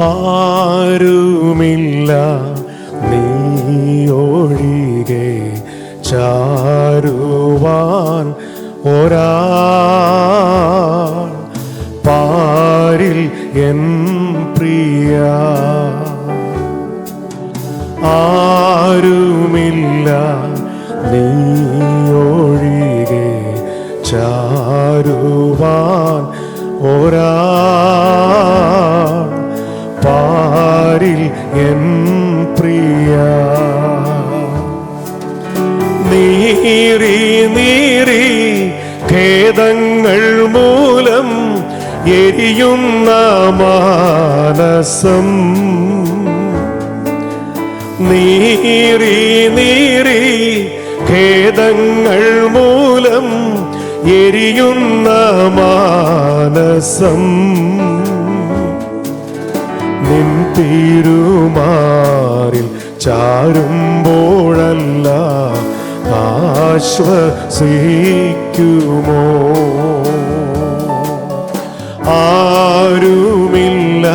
ആരുമില്ല നീയൊഴികെ ചാരുവാൻ ഒരാൾ പാരിൽ എൻ പ്രിയ. ആരുമില്ല നീയൊഴികെ ചാരുവാൻ ഒരാൾ പാരിൽ എൻ പ്രിയ. നീറി നീറി ഖേദങ്ങൾ മൂലം എരിയുന്ന മാനസം, നീറി നീറി ഖേദങ്ങൾ മൂലം എരിയുന്ന മാനസം, നിൻ തിരുമാറിൽ ചാരുമ്പോഴല്ല ആശ്വസിക്കുമോ. ആരുമില്ല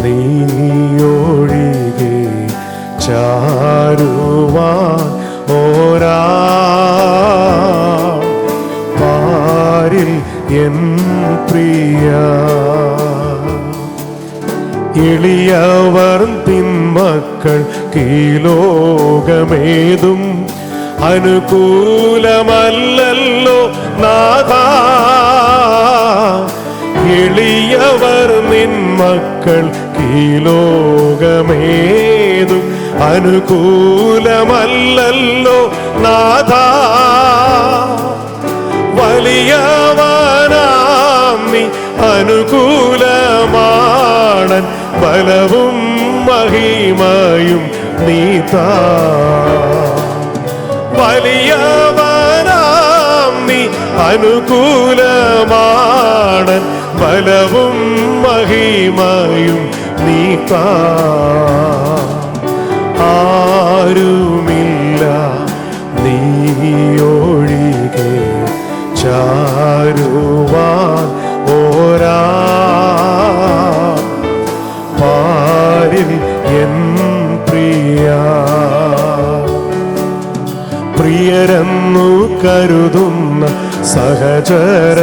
നീയൊഴികെ ചാരുവാൻ ഒരാൾ പാരിൽ എൻ പ്രിയ. എളിയവർ തിന്മക്കൾ കീലോകമേതും അനുകൂലമല്ലല്ലോ നാഥ. എളിയവർ നിന്മക്കൾ കീലോകമേതും അനുകൂലമല്ലല്ലോ നാഥ. വലിയവനാം നീ അനുകൂലമാണൻ ബലവും മഹിമയും നീതാ. വലിയവനാം നീ അനുകൂലമാണൻ ബലവും മഹിമയും നീതാ. ആരുമില്ല നീയൊഴികെ ചാരുവാൻ ഒരാൾ പാരിൽ എൻ പ്രിയ. പ്രിയരെന്നു കരുതുന്ന സഹചരെല്ലാരും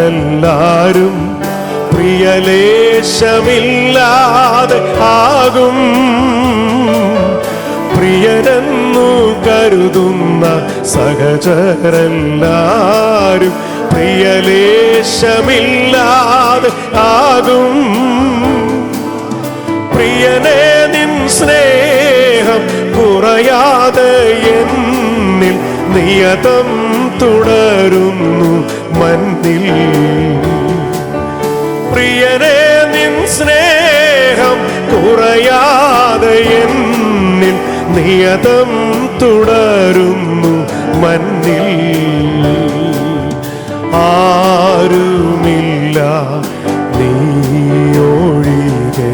പ്രിയലേശമില്ലാതെ ആകും. പ്രിയരെന്നു കരുതുന്ന സഹചരെല്ലാരും പ്രിയലേശമില്ലാതെ ആകും. പ്രിയനേ നിൻ സ്നേഹം കുറയാതെ എന്നിൽ നിയതം തുടരുന്നു മന്നിൽ. പ്രിയനേ നിൻ സ്നേഹം കുറയാതെ എന്നിൽ നിയതം തുടരുന്നു മന്നിൽ. ആരുമില്ല നീയൊഴികെ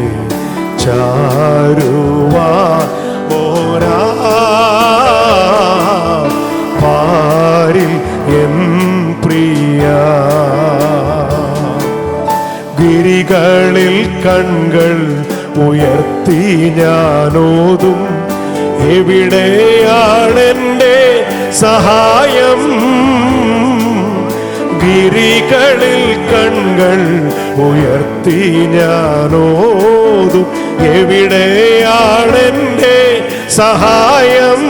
ചാരുവാൻ ഒരാൾ പാരിൽ എൻ പ്രിയ. ഗിരികളിൽ കൺകൾ ഉയർത്തി ഞാനോതും എവിടെയാണെൻ്റെ സഹായം. ഗിരികളിൽ കൺകൾ ഉയർത്തി ഞാനോതും എവിടെയാണെൻ്റെ സഹായം.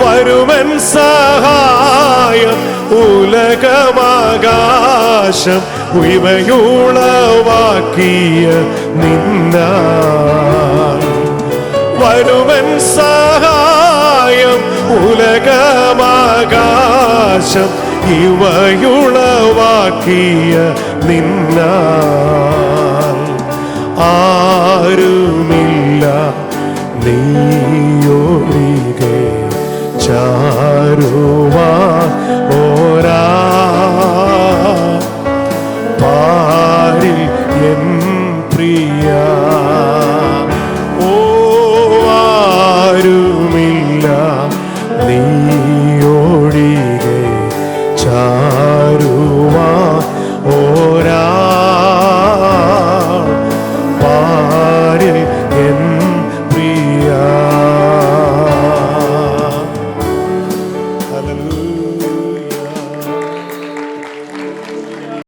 വരുമൻ സഹായം ഉലകമാകാശം ഇവയുളവാക്കിയ നിന്നാൽ. വരുമൻ സഹായം ഉലകമാകാശം ഇവയുളവാക്കിയ നിന്നാൽ. ആരുമില്ല നീയൊഴികെ ചാരുവാൻ ഒരാൾ പാരിൽ എൻ പ്രിയ. ഓ ആരുമില്ല